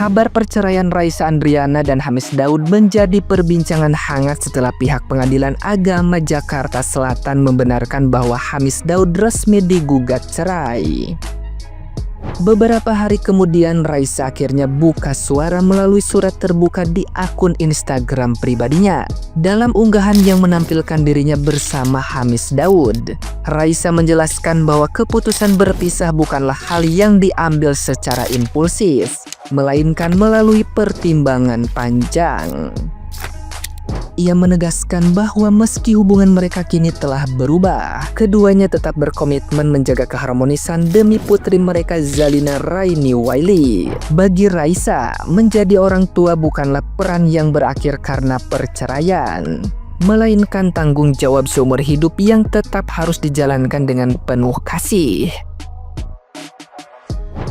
Kabar perceraian Raisa Andriana dan Hamis Daud menjadi perbincangan hangat setelah pihak Pengadilan Agama Jakarta Selatan membenarkan bahwa Hamis Daud resmi digugat cerai. Beberapa hari kemudian, Raisa akhirnya buka suara melalui surat terbuka di akun Instagram pribadinya. Dalam unggahan yang menampilkan dirinya bersama Hamis Daud, Raisa menjelaskan bahwa keputusan berpisah bukanlah hal yang diambil secara impulsif, melainkan melalui pertimbangan panjang. Ia menegaskan bahwa meski hubungan mereka kini telah berubah, keduanya tetap berkomitmen menjaga keharmonisan demi putri mereka Zalina Raini Waili. Bagi Raisa, menjadi orang tua bukanlah peran yang berakhir karena perceraian, melainkan tanggung jawab seumur hidup yang tetap harus dijalankan dengan penuh kasih.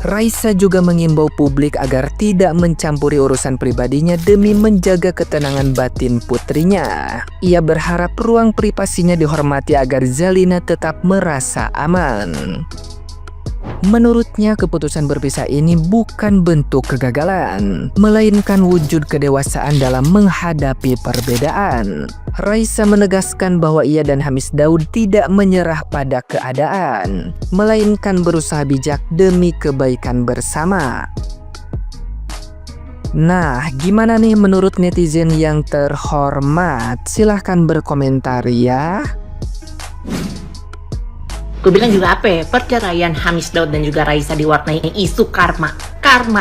Raisa juga mengimbau publik agar tidak mencampuri urusan pribadinya demi menjaga ketenangan batin putrinya. Ia berharap ruang privasinya dihormati agar Zalina tetap merasa aman. Menurutnya, keputusan berpisah ini bukan bentuk kegagalan, melainkan wujud kedewasaan dalam menghadapi perbedaan. Raisa menegaskan bahwa ia dan Hamis Daud tidak menyerah pada keadaan, melainkan berusaha bijak demi kebaikan bersama. Nah, gimana nih menurut netizen yang terhormat? Silahkan berkomentar ya. Gue bilang juga apa ya, perceraian Hamis Daud dan juga Raisa diwarnai isu karma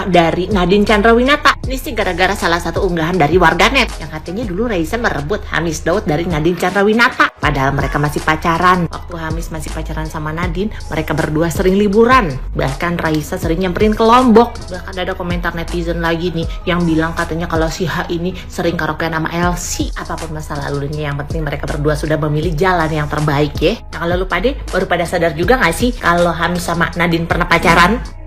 dari Nadine Chandrawinata. Ini sih gara-gara salah satu unggahan dari warganet yang katanya dulu Raisa merebut Hamis Daud dari Nadine Chandrawinata, padahal mereka masih pacaran. Waktu Hamis masih pacaran sama Nadine, mereka berdua sering liburan, bahkan Raisa sering nyamperin ke Lombok. Bahkan ada komentar netizen lagi nih yang bilang katanya kalau si H ini sering karaokean sama Elsie. Apapun masa lalunya, yang penting mereka berdua sudah memilih jalan yang terbaik ya. Nah, kalau lu baru pada sadar juga gak sih kalau Hamis sama Nadine pernah pacaran?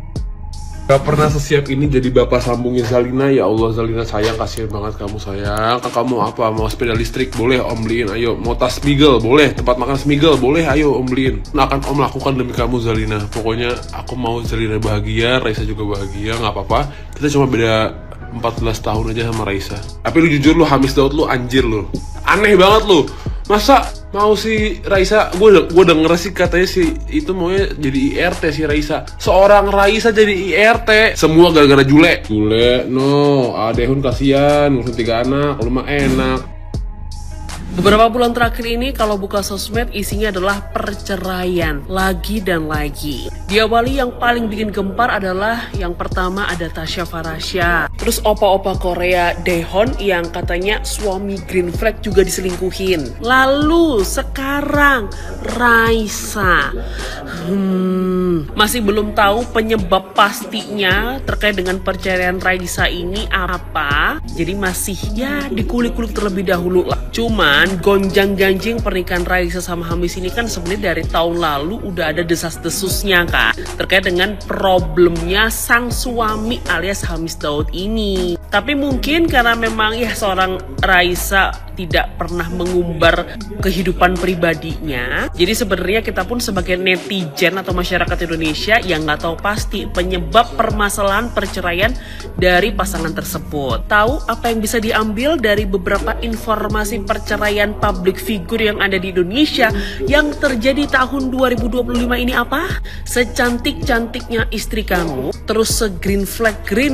Gak pernah sesiap ini jadi bapak sambungin Zalina. Ya Allah Zalina sayang, kasihan banget kamu sayang. Kamu apa? Mau sepeda listrik? Boleh om beliin, ayo. Mau tas Smiggle? Boleh. Tempat makan Smiggle? Boleh, ayo om beliin. Nah, akan om lakukan demi kamu Zalina. Pokoknya aku mau Zalina bahagia, Raisa juga bahagia, gak apa-apa. Kita cuma beda 14 tahun aja sama Raisa. Tapi lu jujur lu, Hamis Daud lu anjir lu. Aneh banget lu. Masa mau si Raisa, gue denger sih katanya si itu maunya jadi IRT si Raisa. Seorang Raisa jadi IRT, semua gara-gara Jule. No, Adehun kasihan, ngurusin 3 anak, lu mah enak. Beberapa bulan terakhir ini kalau buka sosmed isinya adalah perceraian lagi dan lagi. Diawali yang paling bikin gempar adalah yang pertama ada Tasya Farasya. Terus opa-opa Korea Daehon yang katanya suami green flag juga diselingkuhin. Lalu sekarang Raisa. Masih belum tahu penyebab pastinya terkait dengan perceraian Raisa ini apa. Jadi masih ya dikulik-kulik terlebih dahulu lah. Cuman gonjang-ganjing pernikahan Raisa sama Hamis ini kan sebenarnya dari tahun lalu udah ada desas-desusnya kan terkait dengan problemnya sang suami alias Hamis Daud ini. Tapi mungkin karena memang ya seorang Raisa tidak pernah mengumbar kehidupan pribadinya, jadi sebenarnya kita pun sebagai netizen atau masyarakat Indonesia yang nggak tahu pasti penyebab permasalahan perceraian dari pasangan tersebut. Tahu apa yang bisa diambil dari beberapa informasi perceraian public figure yang ada di Indonesia yang terjadi tahun 2025 ini apa? Secantik-cantiknya istri kamu, terus se-green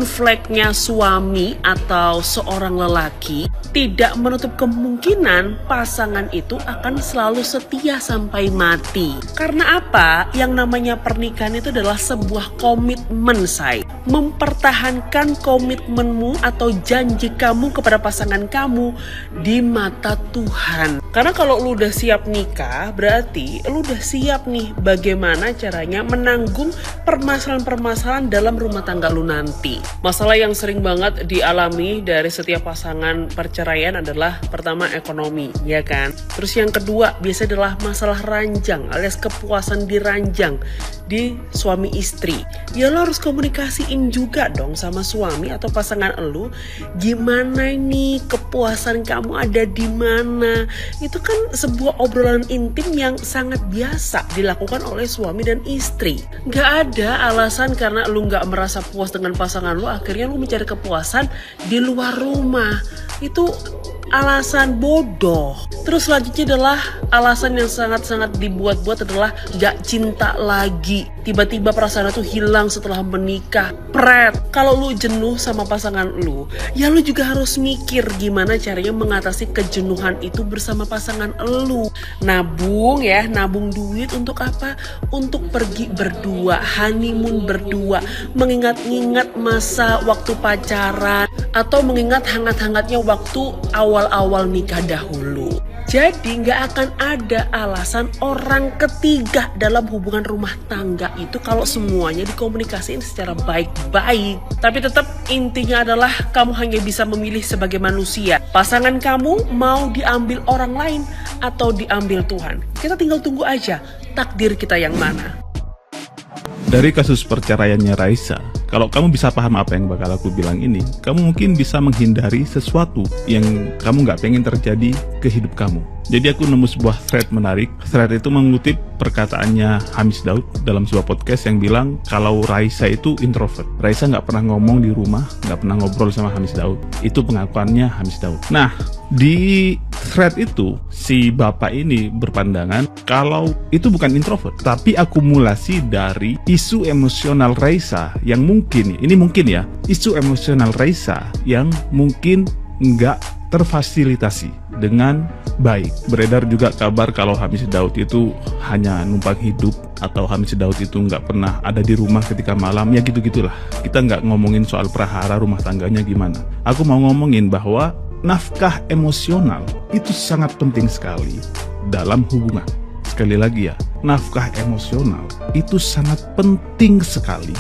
flagnya suami atau seorang lelaki, tidak menutup kemungkinan pasangan itu akan selalu setia sampai mati. Karena apa? Yang namanya pernikahan itu adalah sebuah komitmen, say. Mempertahankan komitmenmu atau janji kamu kepada pasangan kamu di mata Tuhan. Karena kalau lu udah siap nikah, berarti lu udah siap nih bagaimana caranya menanggung permasalahan-permasalahan dalam rumah tangga lu nanti. Masalah yang sering banget dialami dari setiap pasangan perceraian adalah pertama ekonomi, ya kan? Terus yang kedua biasanya adalah masalah ranjang alias kepuasan di ranjang di suami istri. Ya lo harus komunikasiin juga dong sama suami atau pasangan lo, gimana nih kepuasan kamu ada di mana. Itu kan sebuah obrolan intim yang sangat biasa dilakukan oleh suami dan istri. Gak ada alasan karena lo gak merasa puas dengan pasangan lo, akhirnya lo mencari kepuasan di luar rumah. Itu alasan bodoh. Terus selanjutnya adalah alasan yang sangat-sangat dibuat-buat adalah gak cinta lagi. Tiba-tiba perasaan itu hilang setelah menikah. Pret, kalau lu jenuh sama pasangan lu, ya lu juga harus mikir gimana caranya mengatasi kejenuhan itu bersama pasangan lu. Nabung ya, nabung duit untuk apa? Untuk pergi berdua, honeymoon berdua, mengingat-ingat masa waktu pacaran, atau mengingat hangat-hangatnya waktu awal-awal nikah dahulu. Jadi gak akan ada alasan orang ketiga dalam hubungan rumah tangga itu kalau semuanya dikomunikasiin secara baik-baik. Tapi tetap intinya adalah kamu hanya bisa memilih sebagai manusia. Pasangan kamu mau diambil orang lain atau diambil Tuhan. Kita tinggal tunggu aja takdir kita yang mana. Dari kasus perceraiannya Raisa, kalau kamu bisa paham apa yang bakal aku bilang ini, kamu mungkin bisa menghindari sesuatu yang kamu nggak pengen terjadi ke hidup kamu. Jadi aku nemu sebuah thread menarik. Thread itu mengutip perkataannya Hamis Daud dalam sebuah podcast yang bilang kalau Raisa itu introvert. Raisa nggak pernah ngomong di rumah, nggak pernah ngobrol sama Hamis Daud. Itu pengakuannya Hamis Daud. Nah, di thread itu si bapak ini berpandangan kalau itu bukan introvert, tapi akumulasi dari isu emosional Raisa yang mungkin, ini mungkin ya, isu emosional Raisa yang mungkin nggak terfasilitasi dengan baik. Beredar juga kabar kalau Hamis Daud itu hanya numpang hidup, atau Hamis Daud itu nggak pernah ada di rumah ketika malam, ya gitu-gitulah. Kita nggak ngomongin soal prahara rumah tangganya gimana. Aku mau ngomongin bahwa nafkah emosional itu sangat penting sekali dalam hubungan. Sekali lagi ya, nafkah emosional itu sangat penting sekali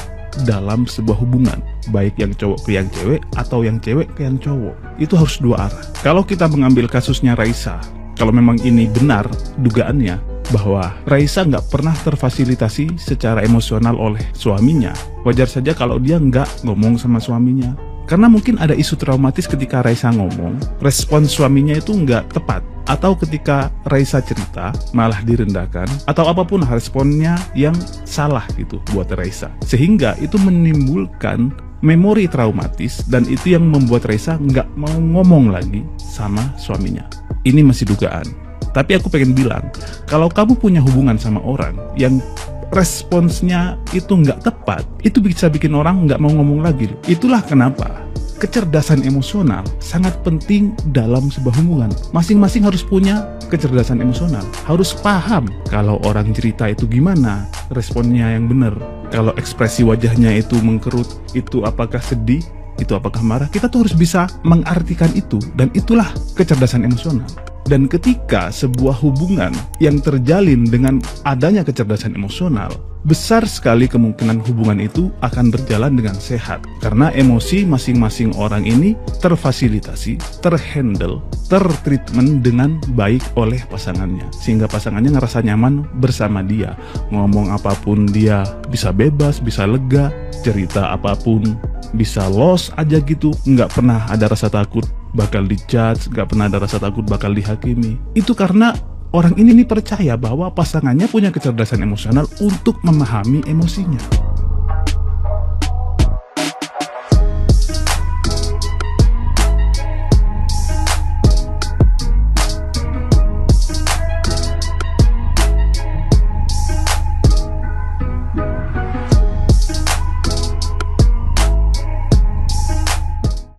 dalam sebuah hubungan, baik yang cowok ke yang cewek atau yang cewek ke yang cowok. Itu harus dua arah. Kalau kita mengambil kasusnya Raisa, kalau memang ini benar dugaannya bahwa Raisa nggak pernah terfasilitasi secara emosional oleh suaminya, wajar saja kalau dia nggak ngomong sama suaminya. Karena mungkin ada isu traumatis ketika Raisa ngomong, respon suaminya itu nggak tepat. Atau ketika Raisa cerita, malah direndahkan. Atau apapun responnya yang salah gitu buat Raisa. Sehingga itu menimbulkan memori traumatis, dan itu yang membuat Raisa nggak mau ngomong lagi sama suaminya. Ini masih dugaan. Tapi aku pengen bilang, kalau kamu punya hubungan sama orang yang responsnya itu nggak tepat, itu bisa bikin orang nggak mau ngomong lagi. Itulah kenapa kecerdasan emosional sangat penting dalam sebuah hubungan. Masing-masing harus punya kecerdasan emosional, harus paham kalau orang cerita itu gimana responnya yang benar. Kalau ekspresi wajahnya itu mengkerut, itu apakah sedih, itu apakah marah. Kita tuh harus bisa mengartikan itu, dan itulah kecerdasan emosional. Dan ketika sebuah hubungan yang terjalin dengan adanya kecerdasan emosional, besar sekali kemungkinan hubungan itu akan berjalan dengan sehat. Karena emosi masing-masing orang ini terfasilitasi, terhandle, tertreatment dengan baik oleh pasangannya. Sehingga pasangannya ngerasa nyaman bersama dia. Ngomong apapun dia bisa bebas, bisa lega, cerita apapun bisa los aja gitu. Nggak pernah ada rasa takut bakal dijudge, gak pernah ada rasa takut bakal dihakimi. Itu karena orang ini percaya bahwa pasangannya punya kecerdasan emosional untuk memahami emosinya.